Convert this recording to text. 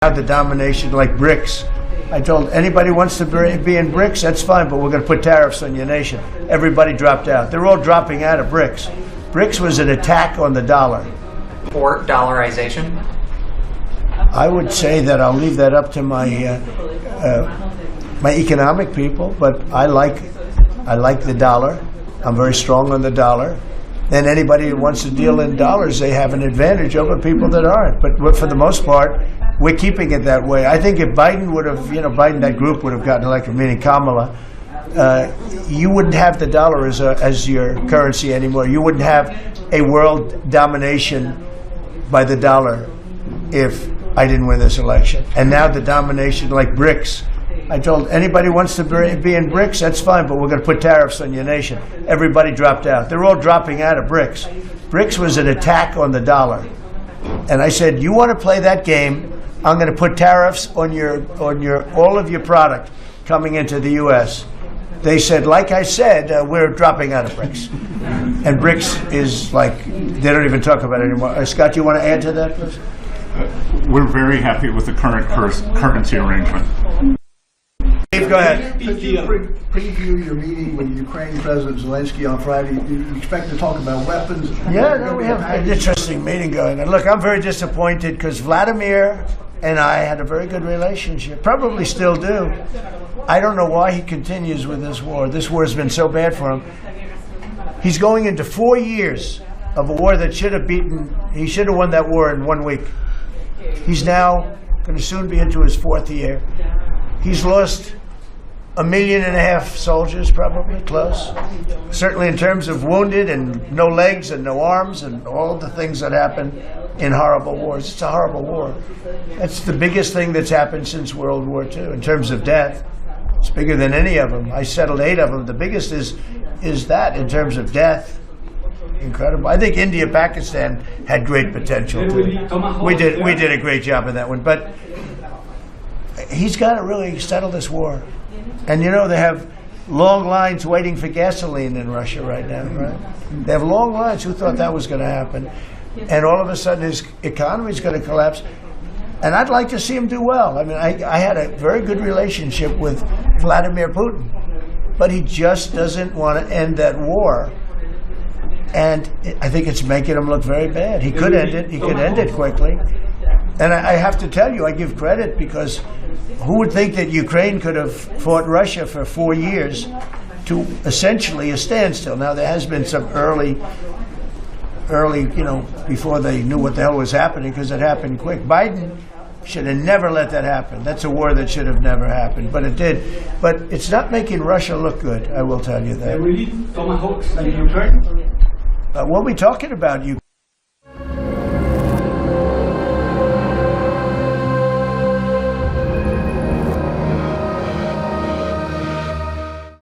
The domination like BRICS. I told anybody wants to be in BRICS, that's fine, but we're going to put tariffs on your nation. Everybody dropped out. They're all dropping out of BRICS. BRICS was an attack on the dollar. Or dollarization? I would say that I'll leave that up to my my economic people, but I like the dollar. I'm very strong on the dollar. And anybody who wants to deal in dollars, they have an advantage over people that aren't. But for the most part, we're keeping it that way. I think if Biden would have, Biden, that group would have gotten elected, meaning Kamala, you wouldn't have the dollar as your currency anymore. You wouldn't have a world domination by the dollar if I didn't win this election. And now the domination like BRICS. I told anybody wants to be in BRICS, that's fine, but we're going to put tariffs on your nation. Everybody dropped out. They're all dropping out of BRICS. BRICS was an attack on the dollar. And I said, you want to play that game, I'm going to put tariffs on all of your product coming into the U.S. They said, like I said, we're dropping out of BRICS. And BRICS is like, they don't even talk about it anymore. Scott, you want to add to that, please? We're very happy with the current currency arrangement. Steve, go ahead. Could you preview your meeting with Ukraine President Zelensky on Friday? Do you expect to talk about weapons? Yeah, no, we have an interesting meeting going on. Look, I'm very disappointed because Vladimir and I had a very good relationship, probably still do. I don't know why he continues with this war. This war has been so bad for him. He's going into 4 years of a war that he should have won that war in 1 week. He's now going to soon be into his 4th year. He's lost 1.5 million soldiers, probably, close. Certainly in terms of wounded and no legs and no arms and all the things that happen in horrible wars. It's a horrible war. That's the biggest thing that's happened since World War II in terms of death. It's bigger than any of them. I settled 8 of them. The biggest is that in terms of death. Incredible. I think India, Pakistan had great potential too. We did a great job in that one, but he's got to really settle this war. And they have long lines waiting for gasoline in Russia right now, right? They have long lines. Who thought that was going to happen? And all of a sudden his economy is going to collapse. And I'd like to see him do well. I mean, I had a very good relationship with Vladimir Putin, but he just doesn't want to end that war. And I think it's making him look very bad. He could end it. He could end it quickly. And I have to tell you, I give credit because who would think that Ukraine could have fought Russia for 4 years to essentially a standstill? Now, there has been some early, before they knew what the hell was happening, because it happened quick. Biden should have never let that happen. That's a war that should have never happened, but it did. But it's not making Russia look good, I will tell you that. Tomahawks in Ukraine? What are we talking about?